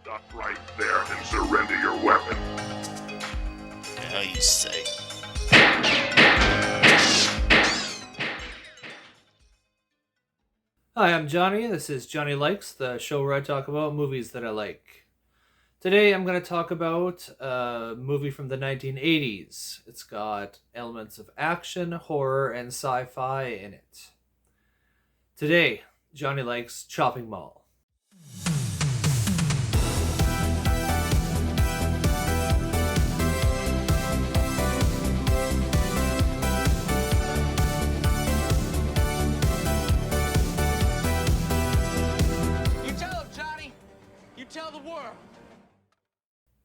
Stop right there and surrender your weapon. Now you say. Hi, I'm Johnny. This is Johnny Likes, the show where I talk about movies that I like. Today I'm going to talk about a movie from the 1980s. It's got elements of action, horror, and sci-fi in it. Today, Johnny Likes Chopping Mall. Tell the world.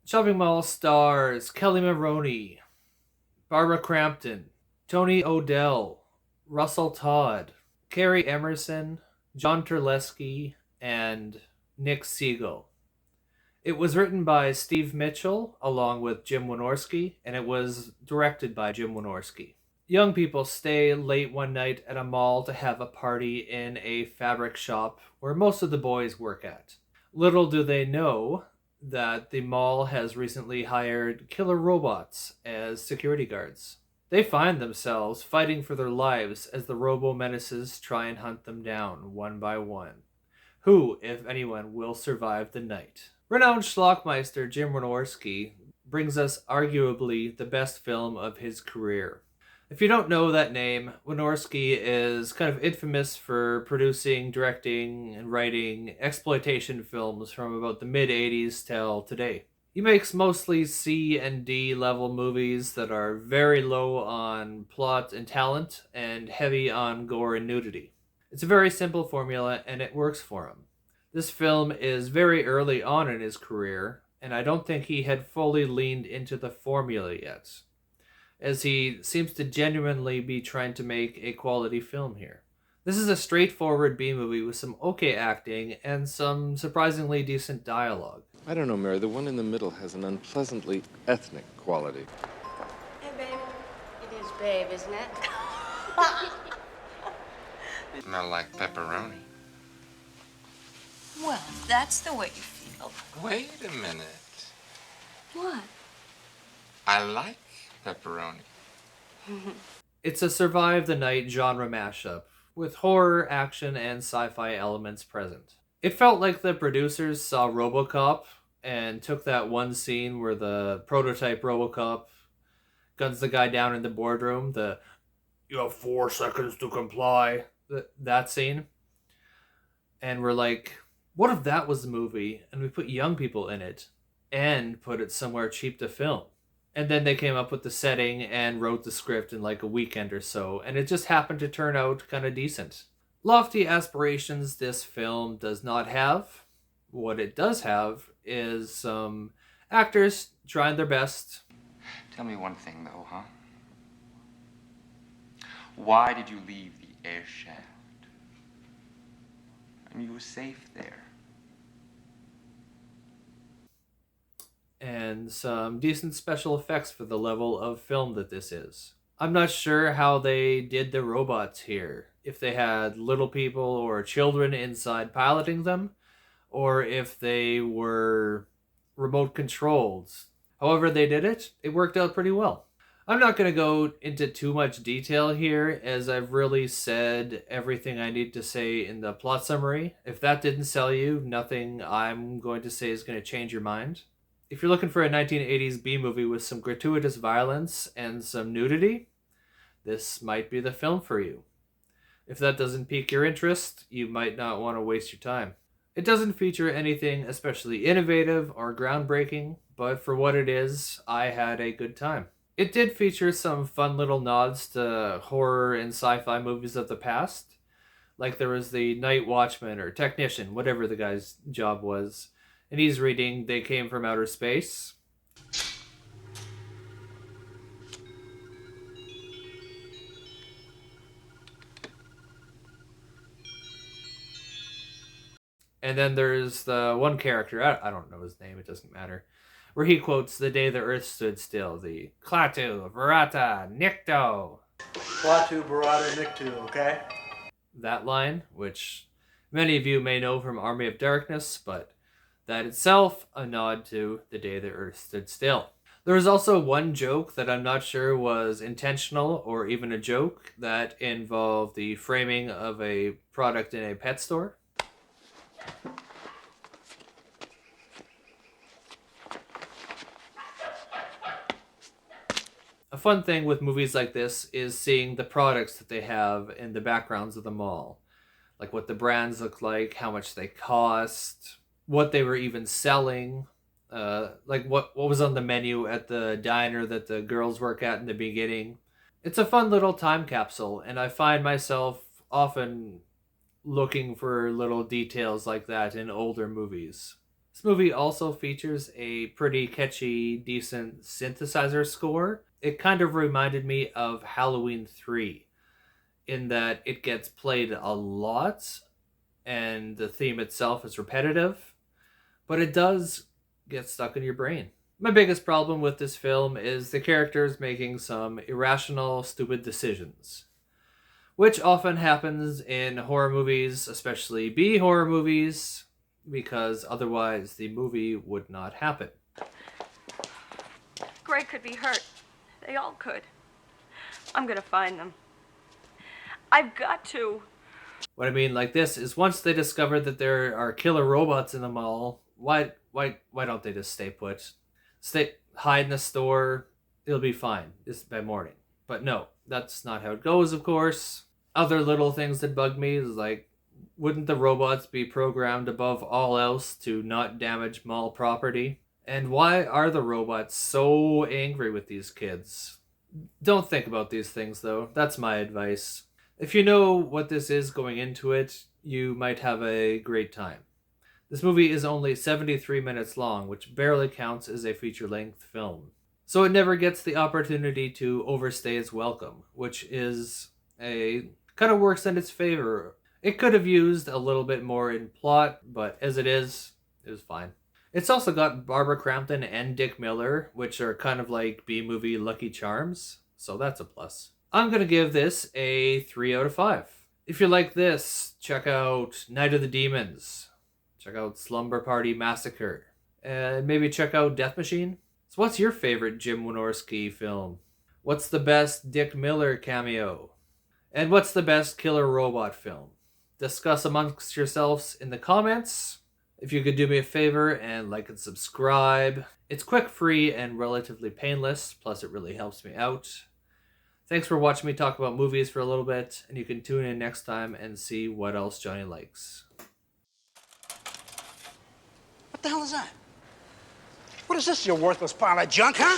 Chopping Mall stars Kelli Maroney, Barbara Crampton, Tony O'Dell, Russell Todd, Karrie Emerson, John Terlesky, and Nick Segal. It was written by Steve Mitchell along with Jim Wynorski, and it was directed by Jim Wynorski. Young people stay late one night at a mall to have a party in a fabric shop where most of the boys work at. Little do they know that the mall has recently hired killer robots as security guards. They find themselves fighting for their lives as the robo-menaces try and hunt them down one by one. Who, if anyone, will survive the night? Renowned schlockmeister Jim Wynorski brings us arguably the best film of his career. If you don't know that name, Wynorski is kind of infamous for producing, directing, and writing exploitation films from about the mid-80s till today. He makes mostly C and D level movies that are very low on plot and talent and heavy on gore and nudity. It's a very simple formula and it works for him. This film is very early on in his career, and I don't think he had fully leaned into the formula yet, as he seems to genuinely be trying to make a quality film here. This is a straightforward B-movie with some okay acting and some surprisingly decent dialogue. I don't know, Mary. The one in the middle has an unpleasantly ethnic quality. Hey, babe. It is babe, isn't it? Smell like pepperoni. Well, if that's the way you feel. Wait a minute. What? I like pepperoni. It's a survive the night genre mashup with horror, action, and sci-fi elements present. It felt like the producers saw RoboCop and took that one scene where the prototype RoboCop guns the guy down in the boardroom, "you have 4 seconds to comply," that scene, and we're like, what if that was the movie and we put young people in it and put it somewhere cheap to film? And then they came up with the setting and wrote the script in like a weekend or so, and it just happened to turn out kind of decent. Lofty aspirations this film does not have. What it does have is some actors trying their best. Tell me one thing, though, huh? Why did you leave the air shaft? And you were safe there. And some decent special effects for the level of film that this is. I'm not sure how they did the robots here. If they had little people or children inside piloting them, or if they were remote controlled. However they did it, it worked out pretty well. I'm not going to go into too much detail here, as I've really said everything I need to say in the plot summary. If that didn't sell you, nothing I'm going to say is going to change your mind. If you're looking for a 1980s B-movie with some gratuitous violence and some nudity, this might be the film for you. If that doesn't pique your interest, you might not want to waste your time. It doesn't feature anything especially innovative or groundbreaking, but for what it is, I had a good time. It did feature some fun little nods to horror and sci-fi movies of the past. Like there was the night watchman or technician, whatever the guy's job was, and he's reading They Came from Outer Space. And then there's the one character, I don't know his name, it doesn't matter, where he quotes The Day the Earth Stood Still, the Klaatu, Barata, Nikto. Klaatu, Barata, Nikto, okay? That line, which many of you may know from Army of Darkness, but That itself a nod to The Day the Earth Stood Still. There was also one joke that I'm not sure was intentional or even a joke that involved the framing of a product in a pet store. A fun thing with movies like this is seeing the products that they have in the backgrounds of the mall. Like what the brands look like, how much they cost, what they were even selling. Like what was on the menu at the diner that the girls work at in the beginning. It's a fun little time capsule, and I find myself often looking for little details like that in older movies. This movie also features a pretty catchy, decent synthesizer score. It kind of reminded me of Halloween 3 in that it gets played a lot and the theme itself is repetitive, but it does get stuck in your brain. My biggest problem with this film is the characters making some irrational, stupid decisions, which often happens in horror movies, especially B horror movies, because otherwise the movie would not happen. Greg could be hurt. They all could. I'm gonna find them. I've got to. What I mean like this is once they discover that there are killer robots in the mall, why don't they just stay put? Hide in the store, it'll be fine just by morning. But no, that's not how it goes, of course. Other little things that bug me is like, wouldn't the robots be programmed above all else to not damage mall property? And why are the robots so angry with these kids? Don't think about these things though, that's my advice. If you know what this is going into it, you might have a great time. This movie is only 73 minutes long, which barely counts as a feature-length film. So it never gets the opportunity to overstay its welcome, which is kind of works in its favor. It could have used a little bit more in plot, but as it was fine. It's also got Barbara Crampton and Dick Miller, which are kind of like B-movie Lucky Charms, so that's a plus. I'm going to give this a 3 out of 5. If you like this, check out Night of the Demons. Check out Slumber Party Massacre. And maybe check out Death Machine. So what's your favorite Jim Wynorski film? What's the best Dick Miller cameo? And what's the best killer robot film? Discuss amongst yourselves in the comments. If you could do me a favor and like and subscribe. It's quick, free, and relatively painless. Plus it really helps me out. Thanks for watching me talk about movies for a little bit. And you can tune in next time and see what else Johnny likes. What the hell is that? What is this, you worthless pile of junk, huh?